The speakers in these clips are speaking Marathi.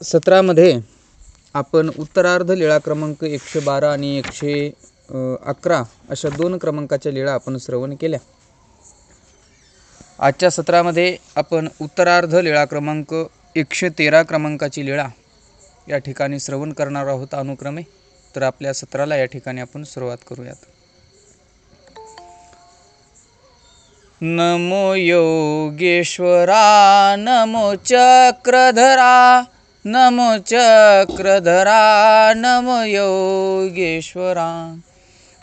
सत्रामध्ये आपण उत्तरार्ध लीळा क्रमांक 112 आणि 111 अशा दोन क्रमांकाच्या लीळा आपण श्रवण केल्या। आजच्या सत्रामध्ये आपण उत्तरार्ध लीळा क्रमांक 113 क्रमांकाची लीळा या ठिकाणी श्रवण करणार आहोत अनुक्रमे। तर आपल्या सत्राला या ठिकाणी आपण सुरुवात करूयात। नमो योगेश्वरा नमो चक्रधरा नमो चक्रधरा नमो योगेश्वरा।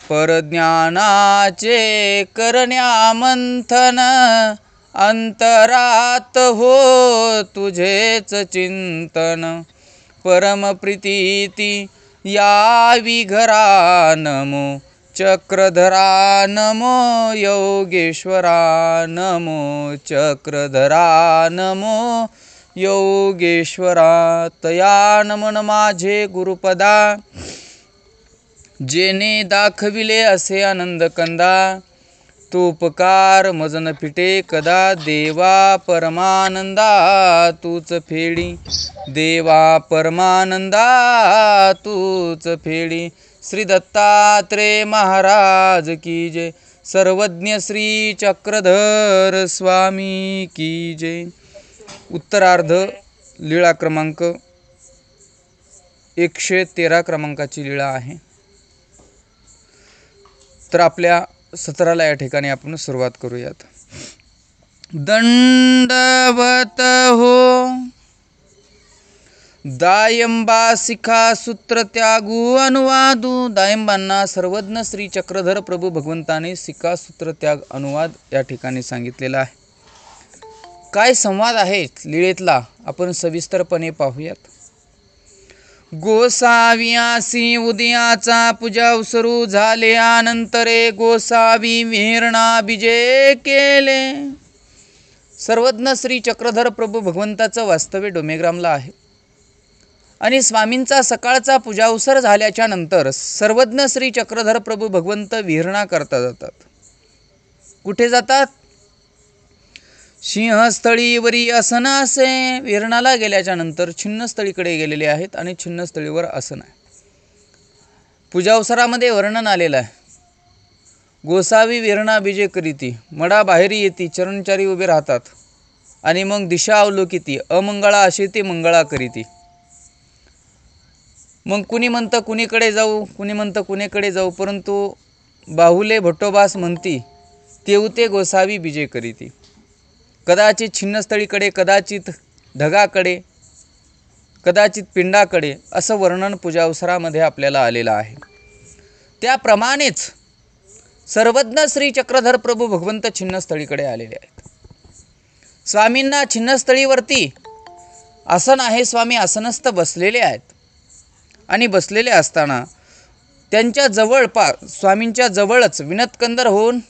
परज्ञानाचे करण्यामंथन अंतरात हो तुझेच चिंतन। परमप्रीती यावी घरा नमो चक्रधरा नमो योगेश्वरा नमो चक्रधरा नमो योगेश्वरा। तया नमन माझे गुरुपदा जेने दाखविले असे आनंद कंदा। तो उपकार मजन फिटे कदा देवा परमानंदा तूच फेडी। देवा परमानंदा तूच फेडी। श्री दत्तात्रेय महाराज की जय। सर्वज्ञ श्री चक्रधर स्वामी की जय। उत्तरार्ध लीळा क्रमांक 113 क्रमांकाची लीळा आहे। तर आपल्या सत्राला या ठिकाणी आपण सुरुवात करूयात। दंडवत हो दायंबा शिखा सूत्र त्यागू अनुवादू। दायंबांना सर्वज्ञ श्री चक्रधर प्रभू भगवंताने शिखा सूत्र त्याग अनुवाद या ठिकाणी सांगितलेला आहे। काय संवाद आहे लीळेतला आपण सविस्तरपणे पाहूयात। गोसाव्यासी उदयाचा पूजा सुरू झाले अनंतरे गोसावी विहरणा विजय केले। सर्वज्ञ श्री चक्रधर प्रभू भगवंताचं वास्तव्य डोमेग्रामला आहे आणि स्वामींचा सकाळचा पूजावसर झाल्याच्या नंतर सर्वज्ञ श्री चक्रधर प्रभू भगवंत विहरणा करता जातात। कुठे जातात? सिंहस्थळीवरी आसन असे। विहरणाला गेल्याच्या नंतर छिन्नस्थळीकडे गेलेले आहेत आणि छिन्नस्थळीवर आसन आहे। पूजावसरामध्ये वर्णन आलेलं आहे। गोसावी विहरणा विजय करीती। मडा बाहेरी येती, चरणचारी उभे राहतात आणि मग दिशा अवलोकिती। अमंगळा अशी ती मंगळा करीती। मग कुणी म्हणतं कुणीकडे जाऊ, कुणी म्हणतं कुणीकडे जाऊ, परंतु बाहुले भट्टोबास म्हणती तेवते गोसावी विजय करीती। कदाचित छिन्नस्थळीकडे, कदाचित ढगाकडे, कदाचित पिंडाकडे असं वर्णन पूजावसरामध्ये आपल्याला आलेलं आहे। त्याप्रमाणेच सर्वज्ञ श्री चक्रधर प्रभू भगवंत छिन्नस्थळीकडे आलेले आहेत। स्वामींना छिन्नस्थळीवरती आसन आहे। स्वामी आसनस्थ बसलेले आहेत आणि बसलेले असताना त्यांच्या स्वामींच्या जवळच विनतकंदर होऊन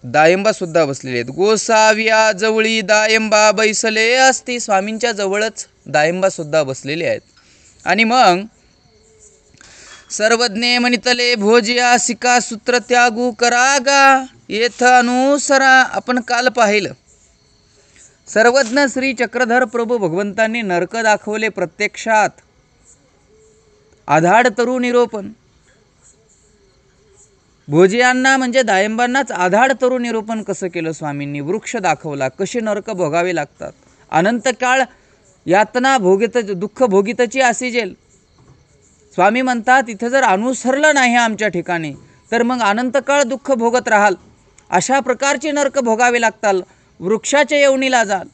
दायंबा सुद्धा बसलेले आहेत। गोसाव्या जवळी दायंबा बैसले असती। स्वामींच्या जवळच दायंबा सुद्धा बसलेले आहेत। आणि मग सर्वज्ञ म्हणितले भोजिया शिका सूत्र त्यागू करागा येथ अनुसरा। आपण काल पाहिलं सर्वज्ञ श्री चक्रधर प्रभू भगवंतांनी नरक दाखवले प्रत्यक्षात। आधाड तरु निरोपण भोजियांना म्हणजे दायंबांनाच आधाड तरु निरूपण कसं केलं स्वामींनी। वृक्ष दाखवला, कसे नरक भोगावे लागतात। अनंत काळ यातना दुःख भोगितची अशी जेल। स्वामी म्हणतात इथं जर अनुसरलं नाही आमच्या ठिकाणी तर मग अनंत काळ दुःख भोगत राहाल। अशा प्रकारचे नरक भोगावे लागतात। वृक्षाच्या येवणीला जाल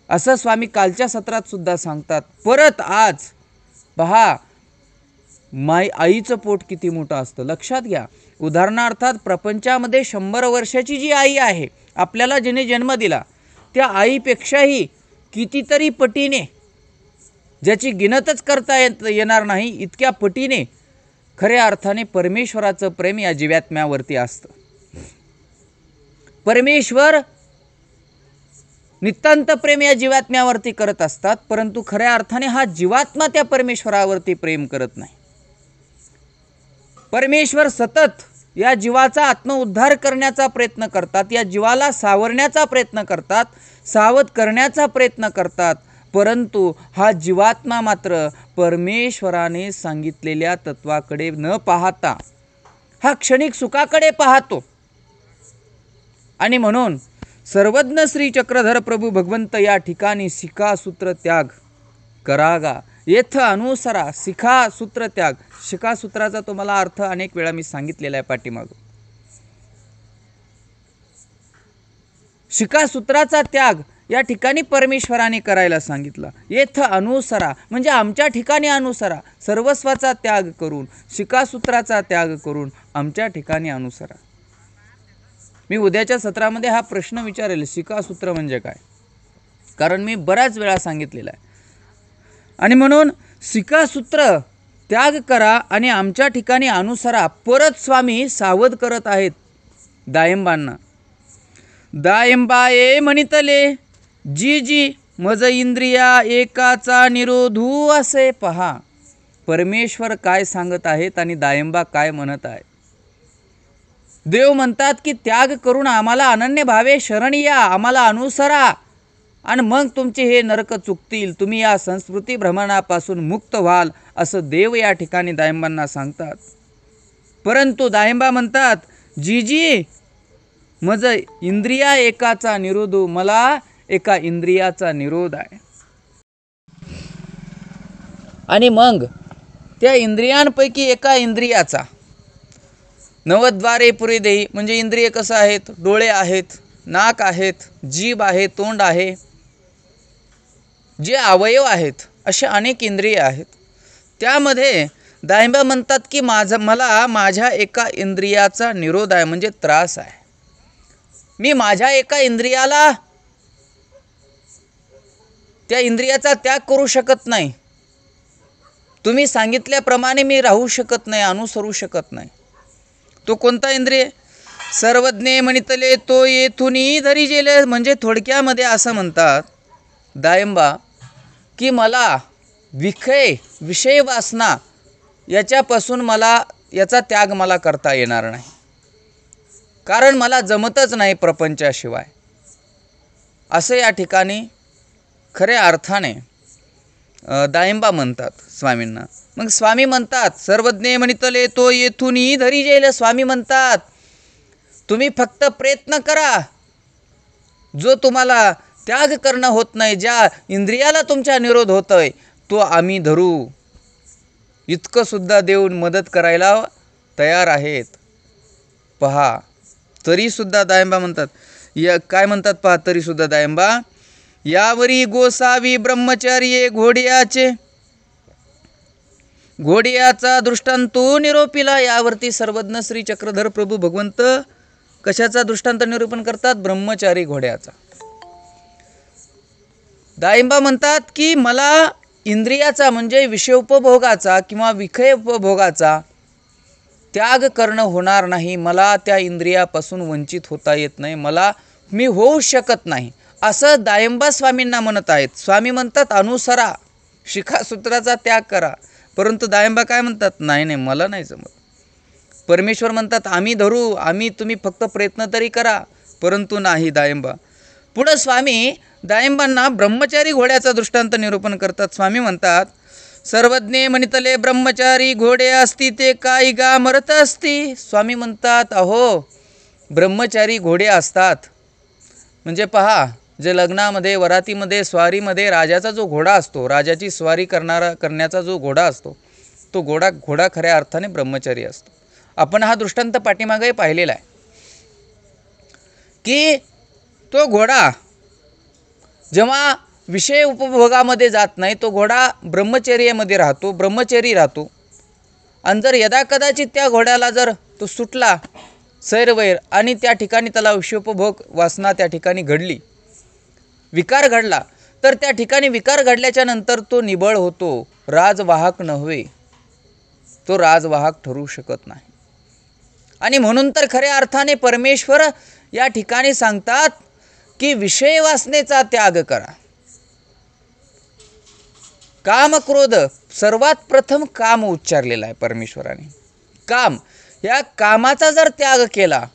असं स्वामी कालच्या सत्रात सुद्धा सांगतात। परत आज पहा आईचं पोट किती मोठं असतं लक्षात घ्या। उदाहरणार्थात प्रपंचामध्ये 100 वर्षाची जी आई आहे आपल्याला जिने जन्म दिला त्या आईपेक्षाही कितीतरी पटीने, ज्याची गिनतच करता येणार नाही इतक्या पटीने खऱ्या अर्थाने परमेश्वराचं प्रेम या जीवात्म्यावरती असतं। परमेश्वर नितांत प्रेम या जीवात्म्यावरती करत असतात, परंतु खऱ्या अर्थाने हा जीवात्मा त्या परमेश्वरावरती प्रेम करत नाही। परमेश्वर सतत या जीवाचा आत्मउद्धार करण्याचा प्रयत्न करतात, या जीवाला सावरण्याचा प्रयत्न करतात, सावध करण्याचा प्रयत्न करतात। परंतु हा जीवात्मा मात्र परमेश्वराने सांगितलेल्या तत्वाकडे न पाहता हा क्षणिक सुखाकडे पाहतो. आणि म्हणून सर्वज्ञ श्री चक्रधर प्रभू भगवंत या ठिकाणी शिखासूत्र त्याग करागा येथ अनुसरा. शिखासूत्र त्याग, शिखासूत्राचा तुम्हाला अर्थ अनेक वेळा मी सांगितलेला आहे पाठीमागं. शिखासूत्राचा त्याग या ठिकाणी परमेश्वराने करायला सांगितला. येथ अनुसरा म्हणजे आमच्या ठिकाणी अनुसरा. सर्वस्वाचा त्याग करून, शिखासूत्राचा त्याग करून आमच्या ठिकाणी अनुसरा. मी उद्याच्या सत्रामध्ये हा प्रश्न विचारेल, शिखासूत्र म्हणजे काय, कारण मी बऱ्याच वेळा सांगितलेला आहे. आणि म्हणून शिखासूत्र त्याग करा आणि आमच्या ठिकाणी अनुसरा. परत स्वामी सावध करत आहेत दायंबांना. दायंबा म्हणितले जी जी मज इंद्रिया एकाचा निरोधू असे पहा. परमेश्वर काय सांगत आहेत आणि दायंबा काय म्हणत आहे. देव म्हणतात की त्याग करून आम्हाला अनन्य भावे शरण या, आम्हाला अनुसरा आणि मग तुमचे हे नरक चुकतील, तुम्ही या संस्कृती भ्रमणापासून मुक्त व्हाल, असं देव या ठिकाणी दायंबांना सांगतात. परंतु दायंबा म्हणतात जी जी मज इंद्रिया एकाचा निरोधू, मला एका इंद्रियाचा निरोध आहे. आणि मग त्या इंद्रियांपैकी एका इंद्रियाचा, नवद्वारे पुरी देही म्हणजे इंद्रिय कसं आहेत, डोळे आहेत, नाक आहेत, जीभ आहे, तोंड आहे, जे अवयव आहेत, असे अनेक इंद्रिय आहेत. त्यामध्ये दायंबा म्हणतात की मला माझ्या एका इंद्रियाचा निरोध आहे, म्हणजे त्रास आहे. मी माझ्या एका इंद्रियाला, त्या इंद्रियाचा त्याग करू शकत नाही. तुम्ही सांगितल्याप्रमाणे मी राहू शकत नाही, अनुसरू शकत नाही. तो कोणता इंद्रिय? सर्वज्ञ म्हणितले तो येथुनी धरी जेले. म्हणजे थोडक्यामध्ये असं म्हणतात दायंबा की मला विषय वासना याच्यापासून याचा त्याग मला करता येणार नाही, कारण मला जमतच नाही प्रपंचाशिवाय, असं या ठिकाणी खऱ्या अर्थाने दायंबा म्हणतात स्वामींना. मग स्वामी म्हणतात सर्वज्ञ म्हणितले तो येथुनी धरी जेल. स्वामी म्हणतात तुम्ही फक्त प्रयत्न करा, जो तुम्हाला त्याग करणं होत नाही, ज्या इंद्रियाला तुमच्या निरोध होतोय तो आम्ही धरू. इतकं सुद्धा देव मदत करायला तयार आहेत. पहा तरीसुद्धा दायंबा म्हणतात, काय म्हणतात पहा, तरीसुद्धा दायंबा यावरी गोसावी ब्रह्मचार्ये घोडियाचा दृष्टांत निरोपिला. यावरती सर्वज्ञ श्री चक्रधर प्रभू भगवंत कशाचा दृष्टांत निरूपण करतात? ब्रह्मचारी घोड्याचा. दायंबा म्हणतात की मला इंद्रियाचा म्हणजे विषयोपभोगाचा किंवा विषयोपभोगाचा त्याग करणं होणार नाही. मला त्या इंद्रियापासून वंचित होता येत नाही, मी होऊ शकत नाही, असं दायंबा स्वामींना म्हणत आहेत. स्वामी म्हणतात अनुसरा, शिखासूत्राचा त्याग करा. परंतु दायंबा काय म्हणतात? नाही मला नाही जमत. परमेश्वर म्हणतात आम्ही धरू, तुम्ही फक्त प्रयत्न तरी करा. परंतु नाही दायंबा. पुढं स्वामी दायंबांना ब्रह्मचारी घोड्याचा दृष्टांत निरूपण करतात. स्वामी म्हणतात सर्वज्ञ म्हणितले ब्रह्मचारी घोडे असती ते काही गा मरत असती. स्वामी म्हणतात अहो ब्रह्मचारी घोडे असतात, म्हणजे पहा जे लग्नामध्ये, वरातीमध्ये, स्वारीमध्ये राजाचा जो घोडा असतो, राजाची स्वारी करण्याचा जो घोडा असतो, तो घोडा खऱ्या अर्थाने ब्रह्मचारी असतो. आपण हा दृष्टांत पाठीमागे पाहिलेला आहे की तो घोडा जेव्हा विषय उपभोगामध्ये जात नाही, तो घोडा ब्रह्मचर्यामध्ये राहतो, ब्रह्मचारी राहतो. आणि जर यदाकदाचित त्या घोड्याला जर तो सुटला सैरवैर आणि त्या ठिकाणी त्याला विषयोपभोग वासना त्या ठिकाणी घडली, विकार घडला, तर त्या ठिकाणी विकार घडल्याच्या नंतर तो निबळ होतो, राजवाहक नव्हे, तो राजवाहक ठरू शकत नाही. आणि म्हणून तर खऱ्या अर्थाने परमेश्वर या ठिकाणी सांगतात की विषय वासनेचा त्याग करा. काम क्रोध, सर्वात प्रथम काम उच्चारलेला आहे परमेश्वराने. काम, या कामाचा जर त्याग केला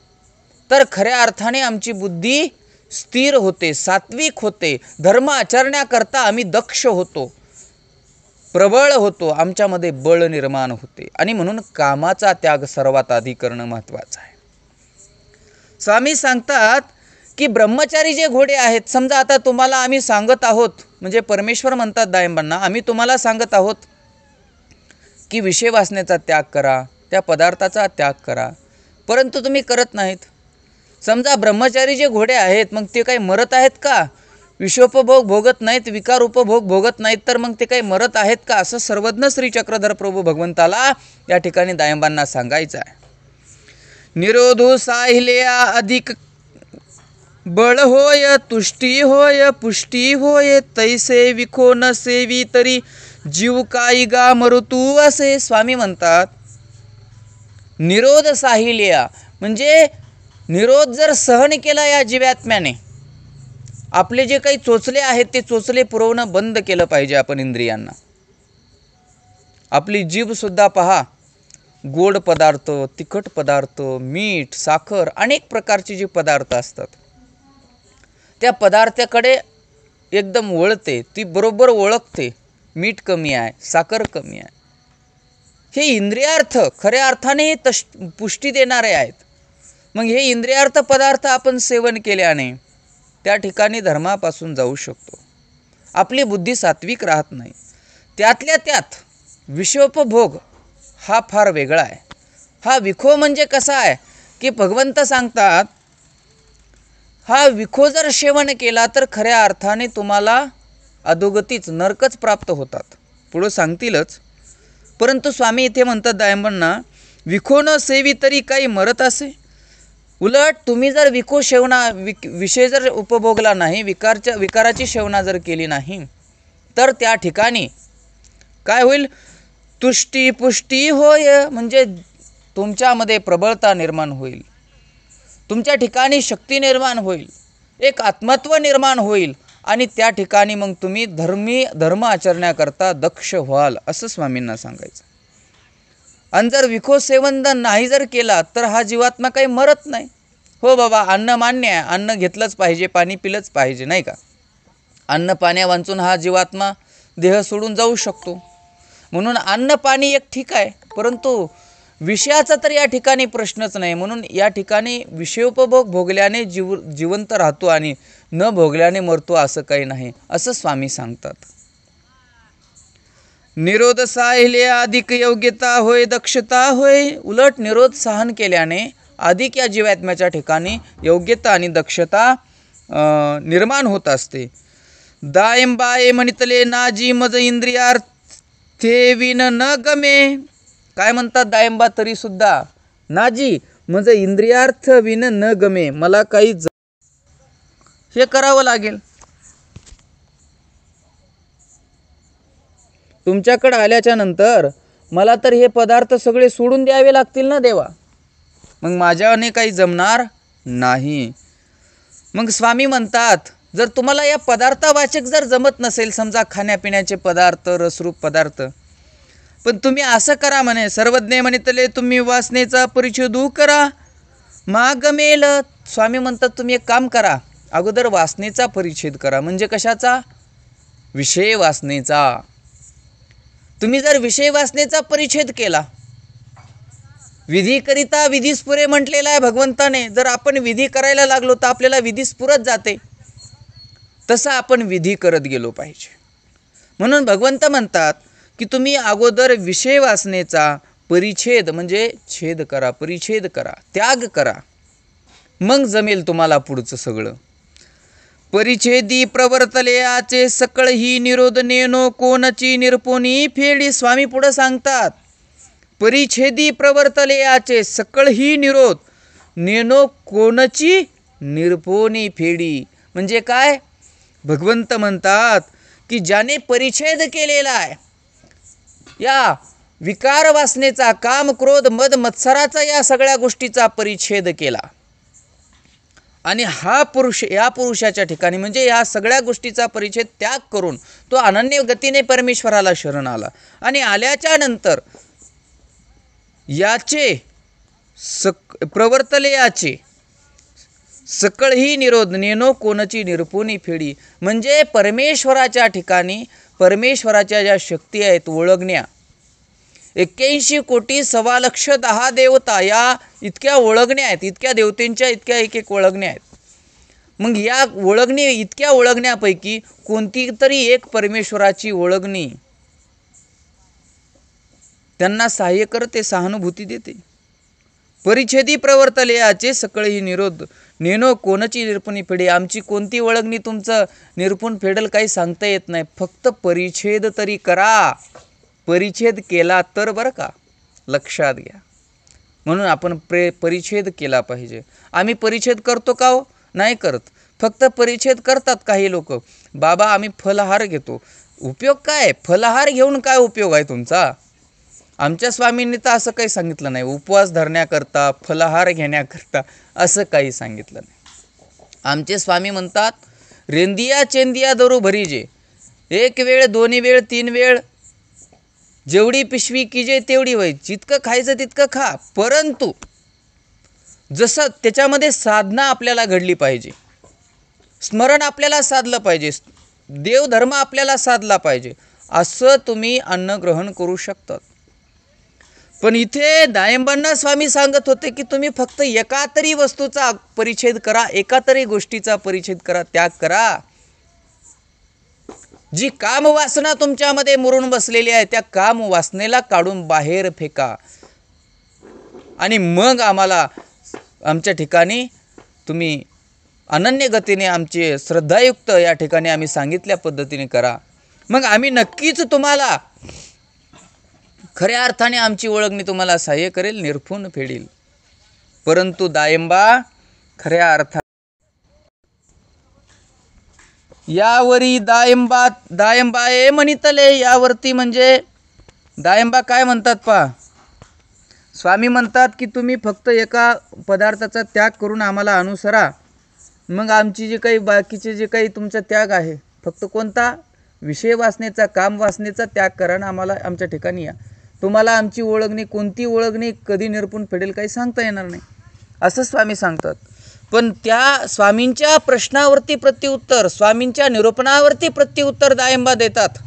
तर खऱ्या अर्थाने आमची बुद्धी स्थिर होते, सात्विक होते, धर्म आचरण्याकरता आम्ही दक्ष होतो, प्रबळ होतो, आमच्यामध्ये बळ निर्माण होते. आणि म्हणून कामाचा त्याग सर्वात आधी करणं महत्त्वाचं आहे. स्वामी सांगतात की ब्रह्मचारी जे घोडे आहेत, समजा आता तुम्हाला आम्ही सांगत आहोत, म्हणजे परमेश्वर म्हणतात दायंबांना, आम्ही तुम्हाला सांगत आहोत की विषय वासनेचा त्याग करा, त्या पदार्थाचा त्याग करा, परंतु तुम्ही करत नाहीत. समजा ब्रह्मचारी जे घोडे आहेत मग ते काही मरत आहेत का? विषोपभोग भोगत नाहीत, विकार उपभोग भोगत नाहीत, तर मग ते काही मरत आहेत का? असं सर्वज्ञ श्री चक्रधर प्रभू भगवंताला या ठिकाणी दायंबांना सांगायचं आहे. निरोधो साहिल्या अधिक बळ होय, तुष्टी होय, पुष्टी होय, तैसे विखो न सेवी तरी जीव काही गा मरुतू असे. स्वामी म्हणतात निरोध साहिल्या म्हणजे निरोध जर सहन केला या जीवात्म्याने, आपले जे काही चोचले आहेत ते चोचले पुरवणं बंद केलं पाहिजे आपण इंद्रियांना. आपली जीभसुद्धा पहा, गोड पदार्थ, तिखट पदार्थ, मीठ, साखर, अनेक प्रकारचे जे पदार्थ असतात त्या पदार्थाकडे एकदम वळते, ती बरोबर ओळखते, मीठ कमी आहे, साखर कमी आहे. हे इंद्रियार्थ खऱ्या अर्थाने पुष्टी देणारे आहेत. मग हे इंद्रियार्थ पदार्थ आपण सेवन केल्याने त्या ठिकाणी धर्मापासून जाऊ शकतो. आपली बुद्धी सात्विक राहत नाही. त्यातल्या त्यात विषयोपभोग हा फार वेगळा आहे. हा विखो म्हणजे कसा आहे की भगवंत सांगतात हा विखो जर सेवन केला तर खऱ्या अर्थाने तुम्हाला अधोगतीच नरकच प्राप्त होतात. पुढं सांगतीलच, परंतु स्वामी इथे म्हणतात दायंबांना विखो न सेवी तरी काही मरत असे. उलट तुम्ही जर विखो विषय जर उपभोगला नाही, विकाराची सेवना जर केली नाही, तर त्या ठिकाणी काय होईल? तुष्टी पुष्टी होय, म्हणजे तुमच्यामध्ये प्रबळता निर्माण होईल, तुमच्या ठिकाणी शक्ती निर्माण होईल, एक आत्मत्व निर्माण होईल, आणि त्या ठिकाणी मग तुम्ही धर्म आचरण्याकरता दक्ष व्हाल, असं स्वामींना सांगायचं. आणि जर विखो सेवन नाही जर केला तर हा जीवात्मा काही मरत नाही. हो बाबा, अन्न मान्य आहे, अन्न घेतलंच पाहिजे, पाणी पिलंच पाहिजे, नाही का? अन्न पाण्या वांचून हा जीवात्मा देह सोडून जाऊ शकतो. म्हणून अन्न पाणी एक ठीक आहे, परंतु विषयाचा तर या ठिकाणी प्रश्नच नाही. म्हणून या ठिकाणी विषयोपभोग भोगल्याने जिवंत राहतो आणि न भोगल्याने मरतो असं काही नाही, असं स्वामी सांगतात. निरोध साहिले अधिक योग्यता होय, दक्षता होय. उलट निरोध सहन केल्याने अधिक या जीवात्म्याच्या ठिकाणी योग्यता आणि दक्षता निर्माण होत असते. दायंबाये म्हणितले नाजी मज इंद्रियार्थे विन न गमे. काय म्हणतात दायंबा तरी सुद्धा? नाजी मज इंद्रियार्थ विन न गमे, मला काही हे करावं लागेल. तुमच्याकडे आल्याच्या नंतर मला तर हे पदार्थ सगळे सोडून द्यावे लागतील ना देवा, मग माझ्याने काही जमणार नाही. मग स्वामी म्हणतात जर तुम्हाला या पदार्थावाचक जर जमत नसेल, समजा खाण्यापिण्याचे पदार्थ, रसरूप पदार्थ, पण तुम्ही असं करा म्हणे, सर्वज्ञ म्हणितले तुम्ही वासनेचा परिच्छेद करा माग मेल. स्वामी म्हणतात तुम्ही एक काम करा, अगोदर वासनेचा परिच्छेद करा. म्हणजे कशाचा? विषय वासनेचा. तुम्ही जर विषय वासनेचा परिच्छेद केला, विधीकरिता विधी स्फुरे म्हटलेला आहे भगवंताने. जर आपण विधी करायला लागलो तर आपल्याला विधी स्फुरत जाते, तसं आपण विधी करत गेलो पाहिजे. म्हणून भगवंत म्हणतात की तुम्ही अगोदर विषय वासनेचा परिच्छेद म्हणजे छेद करा, परिच्छेद करा, त्याग करा, मग जमेल तुम्हाला पुढचं सगळं. परिच्छेदी प्रवर्तले आचे सकळ ही निरोध नेनो कोणची निरपोनी फेडी. स्वामी पुढं सांगतात परिच्छेदी प्रवर्तले आचे सकळ ही निरोध नेनो कोणची निरपोनी फेडी. म्हणजे काय? भगवंत म्हणतात की ज्याने परिच्छेद केलेला आहे या विकार वासनेचा, काम क्रोध मद मत्सराचा, या सगळ्या गोष्टीचा परिच्छेद केला, आणि हा पुरुष या पुरुषाच्या ठिकाणी म्हणजे या सगळ्या गोष्टीचा परिच्छेद त्याग करून तो अनन्य गतीने परमेश्वराला शरण आला. आणि आल्याच्या नंतर याचे प्रवर्तले याचे सकळ ही निरोध नेनो कोणची निरपुनी फेडी. म्हणजे परमेश्वराच्या ठिकाणी परमेश्वराच्या ज्या शक्ती आहेत ओळखण्या, 81 कोटी 1.25 देवता या इतक्या ओळखण्या आहेत, इतक्या देवतेंच्या इतक्या एक एक ओळखण्या आहेत. मग या ओळखणी इतक्या ओळखण्यापैकी कोणती तरी एक परमेश्वराची ओळखणी त्यांना सहाय्य करते, सहानुभूती देते. परिच्छेदी प्रवर्तले याचे सकळ ही निरोध नेनो कोणची निरपुनी फेडी. आमची कोणती ओळखणी तुमचं निरपून फेडल काही सांगता येत नाही. फक्त परिच्छेद तरी करा. परिच्छेद केला तर बरं का, लक्षात घ्या. म्हणून आपण परिच्छेद केला पाहिजे. आम्ही परिच्छेद करतो का हो? नाही करत. फक्त परिच्छेद करतात काही लोक. बाबा आम्ही फलहार घेतो. उपयोग काय? फलहार घेऊन काय उपयोग आहे तुमचा? आमच्या स्वामींनी तर असं काही सांगितलं नाही. उपवास धरण्याकरता, फलहार घेण्याकरता असं काही सांगितलं नाही. आमचे स्वामी म्हणतात, रेंदिया चेंदिया दरू भरीजे. एक वेळ, दोन्ही वेळ, 3 वेळ, जेवढी पिशवी कीजे तेवढी वय. जितकं खायचं तितकं खा, परंतु जसं त्याच्यामध्ये साधना आपल्याला घडली पाहिजे, स्मरण आपल्याला साधलं पाहिजे, देवधर्म आपल्याला साधला पाहिजे, असं तुम्ही अन्न ग्रहण करू शकतात. पण इथे दायंबांना स्वामी सांगत होते की तुम्ही फक्त एका तरी वस्तूचा परिच्छेद करा, एका तरी गोष्टीचा परिच्छेद करा, त्याग करा. जी कामवासना तुमच्यामध्ये मुरून बसलेली आहे त्या कामवासनेला काढून बाहेर फेका. आणि मग आम्हाला आमच्या ठिकाणी तुम्ही अनन्य गतीने आमचे श्रद्धायुक्त या ठिकाणी आम्ही सांगितल्या पद्धतीने करा. मग आम्ही नक्कीच तुम्हाला खऱ्या अर्थाने आमची ओळखणी तुम्हाला सहाय्य करेल, निरफून फेडील. परंतु दायंबा खऱ्या अर्थाने यावरी दायंबाये म्हणितले. यावरती म्हणजे दायंबा काय म्हणतात पहा. स्वामी म्हणतात की तुम्ही फक्त एका पदार्थाचा त्याग करून आम्हाला अनुसरा. मग आमची जे काही बाकीचे जे काही तुमचा त्याग आहे, फक्त कोणता? विषय वासनेचा, काम वासनेचा त्याग करा आणि आम्हाला आमच्या ठिकाणी या. तुम्हाला आमची ओळखणी, कोणती ओळखणी कधी निरपून फेडेल काही सांगता येणार नाही, असं स्वामी सांगतात. पण त्या स्वामींच्या प्रश्नावरती प्रत्युत्तर, स्वामींच्या निरूपणावरती प्रत्युत्तर दायंबा देतात.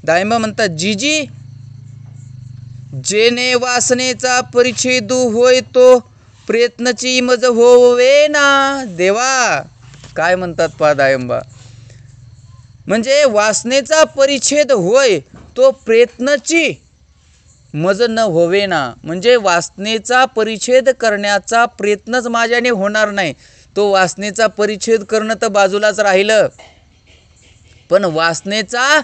दायंबा म्हणतात, जीजी जेने वासनेचा परिच्छेदू होय तो प्रयत्नची मज होवे ना. देवा काय म्हणतात पहा दायंबा. म्हणजे वासनेचा परिच्छेद होय तो प्रयत्नची मज न होवे ना. म्हणजे वासनेचा परिच्छेद करण्याचा प्रयत्नच माझ्याने होणार नाही. तो वासनेचा परिच्छेद करणं तर बाजूलाच राहिलं, पण वासनेचा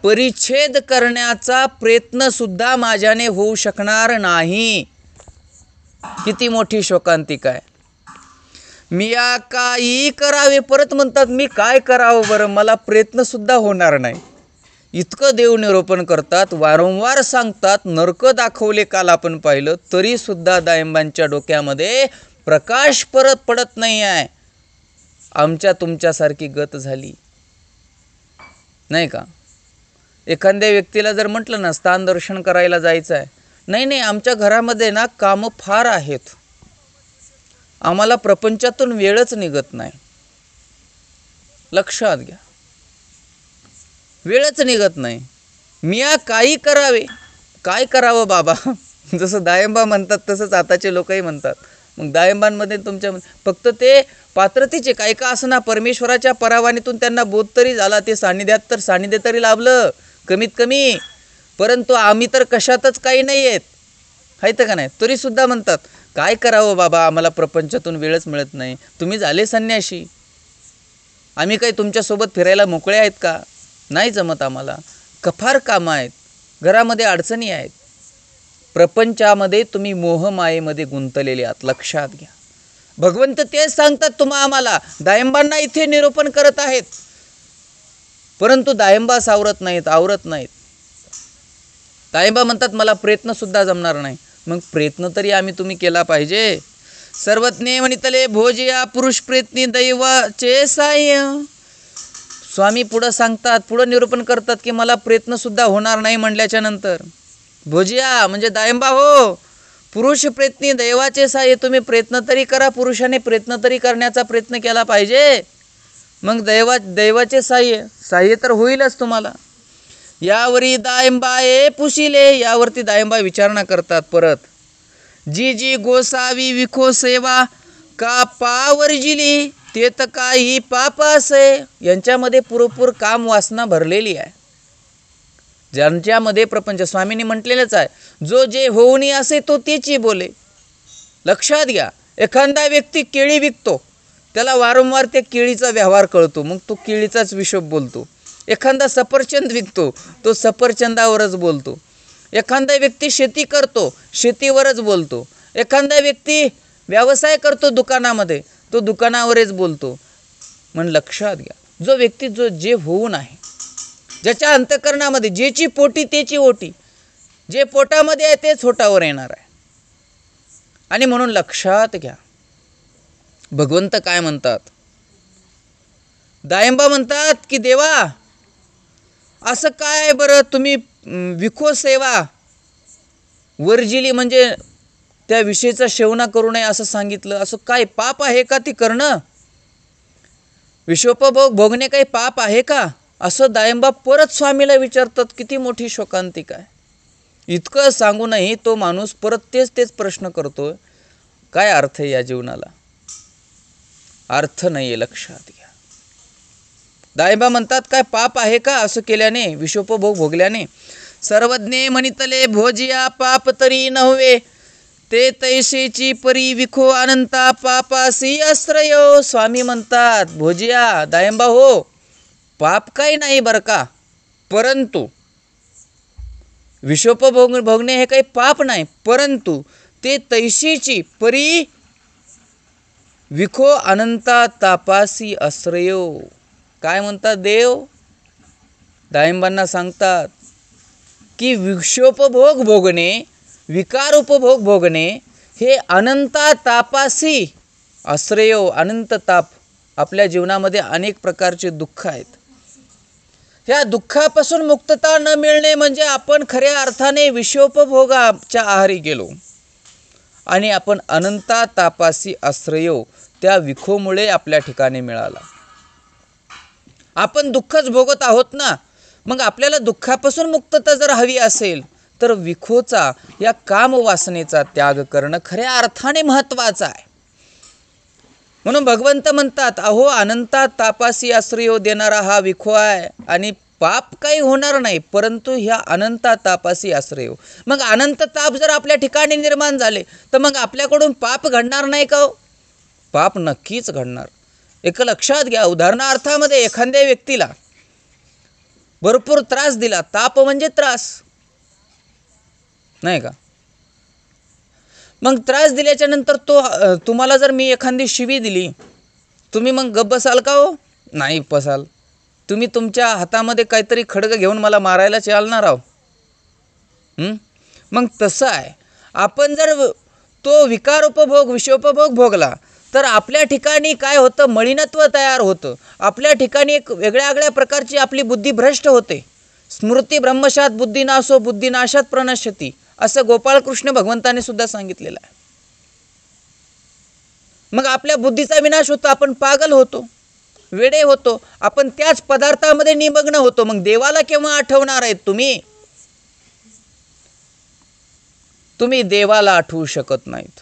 परिच्छेद करण्याचा प्रयत्न सुद्धा माझ्याने होऊ शकणार नाही. किती मोठी शोकांतिका आहे. मिया काही करावे. परत म्हणतात मी काय करावं बरं, मला प्रयत्न सुद्धा होणार नाही. इतकं देव निरूपण करतात, वारंवार सांगतात, नरक दाखवले काल आपण पाहिलं, तरी सुद्धा दायंबांच्या डोक्यामध्ये प्रकाश परत पडत नाही आहे. आमच्या तुमच्यासारखी गत झाली नाही का. एखाद्या व्यक्तीला जर म्हटलं ना स्थान दर्शन करायला जायचं आहे, नाही आमच्या घरामध्ये ना कामं फार आहेत, आम्हाला प्रपंचातून वेळच निघत नाही. लक्षात घ्या, वेळच निघत नाही. मिया काही करावे. काय करावं बाबा. जसं दायंबा म्हणतात तसंच आताचे लोकही म्हणतात. मग दायंबांमध्ये तुमच्या फक्त ते पात्रतेचे काही का असना परमेश्वराच्या परावानीतून त्यांना बोध तरी झाला, ते सान्निध्य तरी लाभलं कमीत कमी. परंतु आम्ही तर कशातच काही नाही आहेत, आहेत का नाही, तरीसुद्धा म्हणतात काय करावं बाबा, आम्हाला प्रपंचातून वेळच मिळत नाही. तुम्ही झाले संन्याशी, आम्ही काही तुमच्यासोबत फिरायला मोकळे आहेत का? नाही जमत आम्हाला, कफार कामं आहेत, घरामध्ये अडचणी आहेत. प्रपंचामध्ये तुम्ही मोहमायेमध्ये गुंतलेले आहात. लक्षात घ्या. भगवंत तेच सांगतात आम्हाला. दायंबांना इथे निरूपण करत आहेत, परंतु दायंबा सावरत नाहीत, आवरत नाहीत. दायंबा म्हणतात मला प्रयत्न सुद्धा जमणार नाही. मग प्रयत्न तरी आम्ही तुम्ही केला पाहिजे. सर्वज्ञ म्हणितले भोजिया पुरुष प्रयत्नी दैवाचे साह्य. स्वामी पुढं सांगतात, पुढं निरूपण करतात की मला प्रयत्न सुद्धा होणार नाही म्हणल्याच्या नंतर भोजिया म्हणजे दायंबा हो, पुरुष प्रयत्नी दैवाचे सहाय्य. तुम्ही प्रयत्न तरी करा, पुरुषाने प्रयत्न तरी करण्याचा प्रयत्न केला पाहिजे. मग दैवाचे सहाय्य तर होईलच तुम्हाला. यावरी दायंबाये पुशिले, यावरती दायंबा विचारणा करतात परत. जी जी गोसावी विखो सेवा का पावर्जिली तेत काही पाप असे. यांच्यामध्ये पुरेपूर काम वासना भरलेली आहे, ज्यांच्यामध्ये प्रपंच. स्वामींनी म्हटलेलंच आहे, जो जे होऊनी असे तो तेची बोले. लक्षात घ्या, एखादा व्यक्ती केळी विकतो, त्याला वारंवार त्या केळीचा व्यवहार कळतो, मग तो केळीचाच विशोभ बोलतो. एखादा सफरचंद विकतो, तो सफरचंदावरच बोलतो. एखादा व्यक्ती शेती करतो, शेतीवरच बोलतो. एखादा व्यक्ती व्यवसाय करतो दुकानामध्ये, तो दुकानावरच बोलतो. म्हणून लक्षात घ्या, जो व्यक्ती जे होऊन आहे, ज्याच्या अंतःकरणामध्ये जेची पोटी तेची ओटी, जे पोटामध्ये आहे तेच होटावर येणार आहे. आणि म्हणून लक्षात घ्या, भगवंत काय म्हणतात. दायंबा म्हणतात की देवा असं काय बरं तुम्ही विखो सेवा वर्जिली, म्हणजे त्या विषयीचा सेवना करू नये असं सांगितलं. असं काय पाप आहे का ते करणं? विषोपभोग भोगणे काही पाप आहे का? असं दायंबा परत स्वामीला विचारतात. किती मोठी शोकांतिका आहे. इतकं सांगूनही तो माणूस परत तेच प्रश्न करतोय. काय अर्थ आहे या जीवनाला? अर्थ नाही आहे, लक्षात घ्या. दायंबा म्हणतात काय पाप आहे का असं केल्याने, विषोपभोग भोगल्याने? सर्वज्ञे म्हणितले भोजिया पाप तरी नव्हे, ते तैसेची परी विखो अनंता पापासी आश्रयो. स्वामी म्हणतात, भोजिया दायंबा हो, पाप काही नाही बरं का, परंतु विषोपभोग भोगणे हे काही पाप नाही, परंतु ते तैशीची परी विखो अनंता तापासी आश्रयो. काय म्हणतात देव? दायंबांना सांगतात की विषोपभोग भोगणे, विकार उपभोग भोगणे हे अनंता तापासी आश्रयो. अनंत ताप, आपल्या जीवनामध्ये अनेक प्रकारचे दुःख आहेत. ह्या दुःखापासून मुक्तता न मिळणे म्हणजे आपण खऱ्या अर्थाने विषोपभोगाच्या आहारी गेलो आणि आपण अनंता तापासी आश्रयो, त्या विखोमुळे आपल्या ठिकाणी मिळाला. आपण दुःखच भोगत आहोत ना, मग आपल्याला दुःखापासून मुक्तता जर हवी असेल तर विखोचा, या कामवासनेचा त्याग करणं खऱ्या अर्थाने महत्त्वाचं आहे. म्हणून भगवंत म्हणतात, अहो अनंता तापासी आश्रयो देणारा हा विखो आहे आणि पाप काही होणार नाही, परंतु ह्या अनंता तापासी आश्रयो. मग अनंत ताप जर आपल्या ठिकाणी निर्माण झाले तर मग आपल्याकडून पाप घडणार नाही का? पाप नक्कीच घडणार. एक लक्षात घ्या, उदाहरणार्थामध्ये एखाद्या व्यक्तीला भरपूर त्रास दिला, ताप म्हणजे त्रास नाही का, मग त्रास दिल्याच्या नंतर तुम्हाला जर मी एखादी शिवी दिली, तुम्ही मग गप्प बसाल का हो? नाही बसाल. तुम्ही तुमच्या हातामध्ये काहीतरी खड्ग घेऊन मला मारायला चालणार आहो. मग तसं आहे, आपण जर तो विकार उपभोग विषोपभोग भोगला तर आपल्या ठिकाणी काय होतं? मलिनत्व तयार होतं. आपल्या ठिकाणी एक वेगळ्या प्रकारची आपली बुद्धी भ्रष्ट होते. स्मृती ब्रह्मशात बुद्धिनाशो बुद्धिनाशात प्रणश्यती, असं गोपाळकृष्ण भगवंताने सुद्धा सांगितलेलं आहे. मग आपल्या बुद्धीचा विनाश होतो, आपण पागल होतो, वेडे होतो, आपण त्याच पदार्थामध्ये निमग्न होतो. मग देवाला केव्हा आठवणार आहेत तुम्ही? तुम्ही देवाला आठवू शकत नाहीत.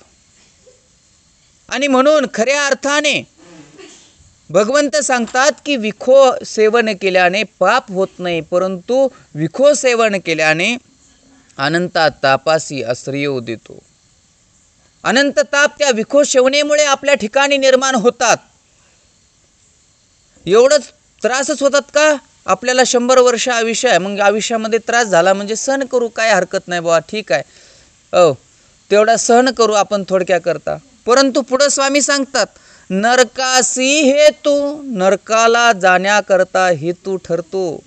आणि म्हणून खऱ्या अर्थाने भगवंत सांगतात की विखो सेवन केल्याने पाप होत नाही, परंतु विखो सेवन केल्याने अनंता तापासी आश्रयो देतो. अनंत ताप त्या विखो सेवनेमुळे आपल्या ठिकाणी निर्माण होतात. एवढंच त्रासच होतात का? आपल्याला 100 वर्ष आयुष्य आहे, मग आयुष्यामध्ये त्रास झाला म्हणजे सहन करू, काय हरकत नाही बाबा, ठीक आहे, तेवढा सहन करू आपण थोडक्या करता. परंतु पुढे स्वामी सांगतात, नरकासी हेतू, नरकाला जाण्याकरता हेतू ठरतो.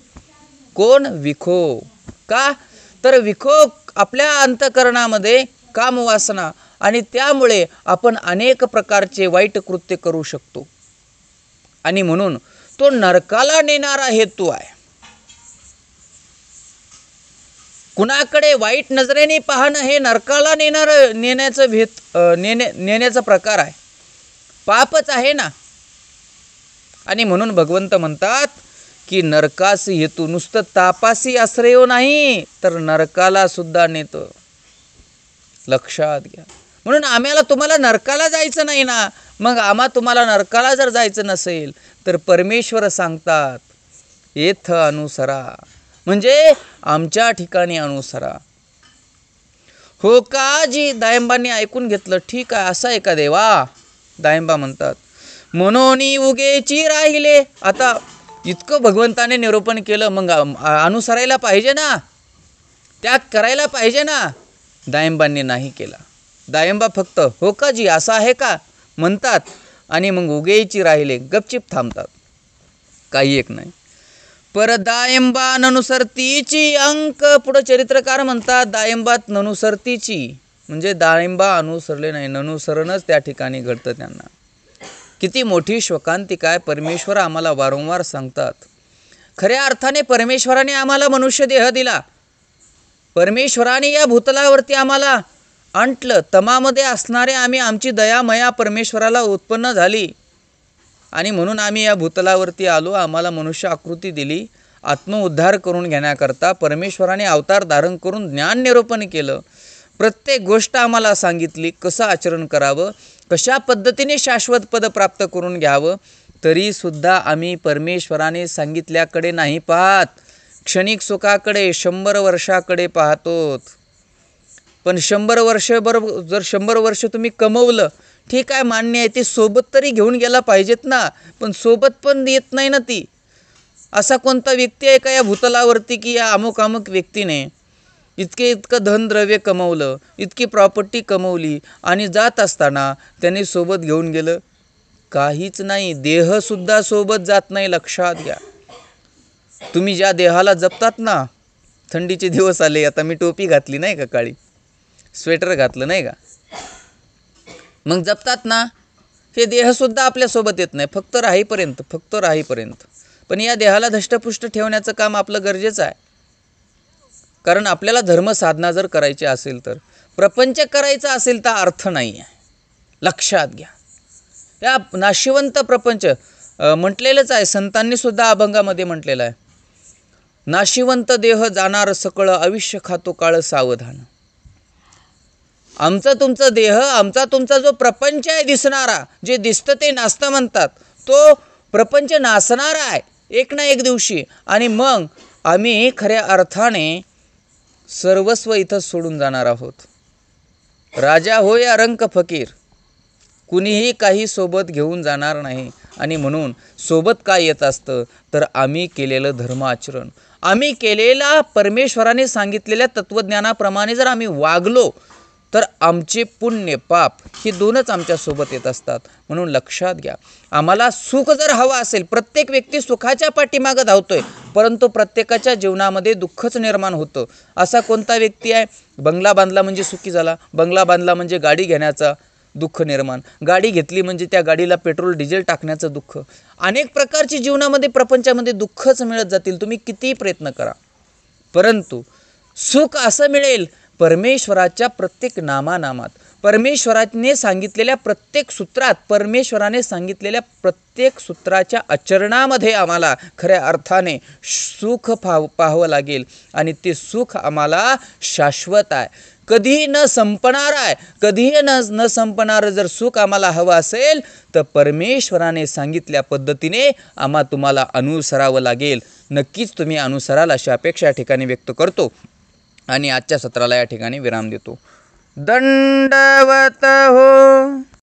कोण? विखो. का? तर विखो आपल्या अंतःकरणामध्ये कामवासना, आणि त्यामुळे आपण अनेक प्रकारचे वाईट कृत्य करू शकतो. आणि म्हणून तो नरकाला नेणारा हेतू आहे. कुणाकडे वाईट नजरेने पाहणं हे नरकाला नेण्याचा प्रकार आहे, पापच आहे ना. आणि म्हणून भगवंत म्हणतात की नरकासी हेतू नुसतं तापासी आश्रयो नाही तर नरकाला सुद्धा नेतो, लक्षात घ्या. म्हणून आम्हाला तुम्हाला नरकाला जायचं नाही ना. मग तुम्हाला नरकाला जर जायचं नसेल तर परमेश्वर सांगतात येथ अनुसरा, म्हणजे आमच्या ठिकाणी अनुसरा. हो का जी? दायंबांनी ऐकून घेतलं. ठीक आहे, असं आहे का देवा? दायंबा म्हणतात मनोनी उगेची राहिले. आता इतकं भगवंताने निरूपण केलं, मग अनुसरायला पाहिजे ना, त्याग करायला पाहिजे ना. दायंबांनी नाही केला. दायंबा फक्त हो का जी असं आहे का म्हणतात आणि मग उगेची राहिले, गपचिप थांबतात, काही एक नाही. पर दायंबा ननुसरतीची अंक. पुढं चरित्रकार म्हणतात दायंबात ननुसरतीची, म्हणजे दायंबा अनुसरले नाही, ननुसरणच त्या ठिकाणी घडतं त्यांना. किती मोठी शोकांतिका आहे. परमेश्वर आम्हाला वारंवार सांगतात. खऱ्या अर्थाने परमेश्वराने आम्हाला मनुष्य देह दिला, परमेश्वराने या भूतलावरती आम्हाला आणलं. तमामध्ये असणारे आम्ही, आमची दयामया परमेश्वराला उत्पन्न झाली आणि म्हणून आम्ही या भूतलावरती आलो. आम्हाला मनुष्य आकृती दिली आत्मउद्धार करून घेण्याकरता. परमेश्वराने अवतार धारण करून ज्ञान निरूपण केलं, प्रत्येक गोष्ट आम्हाला सांगितली, कसं आचरण करावं, कशा पद्धतीने शाश्वत पद प्राप्त करून घ्यावं. तरीसुद्धा आम्ही परमेश्वराने सांगितल्याकडे नाही पाहत, क्षणिक सुखाकडे 100 वर्षाकडे पाहतोत. पण 100 वर्ष बरोबर, जर 100 वर्ष तुम्ही कमवलं ठीक आहे, मान्य आहे, ते सोबत तरी घेऊन गेला पाहिजेत ना. पण सोबत पण येत नाही ना ती. असा कोणता व्यक्ती आहे का या भूतलावरती की या अमुक व्यक्तीने इतकं धनद्रव्य कमवलं, इतकी प्रॉपर्टी कमवली आणि जात असताना त्यांनी सोबत घेऊन गेलं? काहीच नाही. देहसुद्धा सोबत जात नाही, लक्षात घ्या. तुम्ही ज्या देहाला जपतात ना, थंडीचे दिवस आले, आता मी टोपी घातली नाही का, काळी स्वेटर घातलं नाही का, मग जपतात ना, हे देहसुद्धा आपल्यासोबत येत नाही, फक्त राहीपर्यंत. पण या देहाला धष्टपुष्ट ठेवण्याचं काम आपलं गरजेचं आहे. कारण आपल्याला धर्मसाधना जर करायची असेल तर, प्रपंच करायचा असेल तर अर्थ नाही आहे, लक्षात घ्या. या नाशिवंत प्रपंच म्हटलेलंच आहे, संतांनी सुद्धा अभंगामध्ये म्हटलेलं आहे, नाशिवंत देह जाणार सकळ, आयुष्य खातो काळ सावधान. आमचा तुमचा देह, आमचा तुमचा जो प्रपंच आहे दिसणारा, जे दिसतं ते नासतं म्हणतात, तो प्रपंच नासणारा आहे एक ना एक दिवशी. आणि मग आम्ही खऱ्या अर्थाने सर्वस्व इथं सोडून जाणार आहोत. राजा हो या रंक फकीर, कुणीही काही सोबत घेऊन जाणार नाही. आणि म्हणून सोबत काय येत असतं तर आम्ही केलेलं धर्माचरण, आम्ही केलेला परमेश्वराने सांगितलेल्या तत्त्वज्ञानाप्रमाणे जर आम्ही वागलो तर आमचे पुण्य पाप ही दोनच आमच्यासोबत येत असतात. म्हणून लक्षात घ्या, आम्हाला सुख जर हवं असेल, प्रत्येक व्यक्ती सुखाच्या पाठीमागं धावतोय, परंतु प्रत्येकाच्या जीवनामध्ये दुःखच निर्माण होतं. असा कोणता व्यक्ती आहे, बंगला बांधला म्हणजे सुखी झाला, बंगला बांधला म्हणजे गाडी घेण्याचा दुःख निर्माण, गाडी घेतली म्हणजे त्या गाडीला पेट्रोल डिझेल टाकण्याचं दुःख, अनेक प्रकारची जीवनामध्ये प्रपंचामध्ये दुःखच मिळत जातील, तुम्ही कितीही प्रयत्न करा. परंतु सुख असं मिळेल परमेश्वराच्या प्रत्येक नामानामात, परमेश्वराने सांगितलेल्या प्रत्येक सूत्रात, परमेश्वराने सांगितलेल्या प्रत्येक सूत्राच्या आचरणामध्ये आम्हाला खऱ्या अर्थाने सुख पाहावं लागेल. आणि ते सुख आम्हाला शाश्वत आहे, कधीही न संपणार आहे. कधीही न संपणारं जर सुख आम्हाला हवं असेल तर परमेश्वराने सांगितल्या पद्धतीने तुम्हाला अनुसरावं लागेल. नक्कीच तुम्ही अनुसराल अशी अपेक्षा या ठिकाणी व्यक्त करतो आणि आजच्या सत्राला या ठिकाणी विराम देतो. दंडवत हो.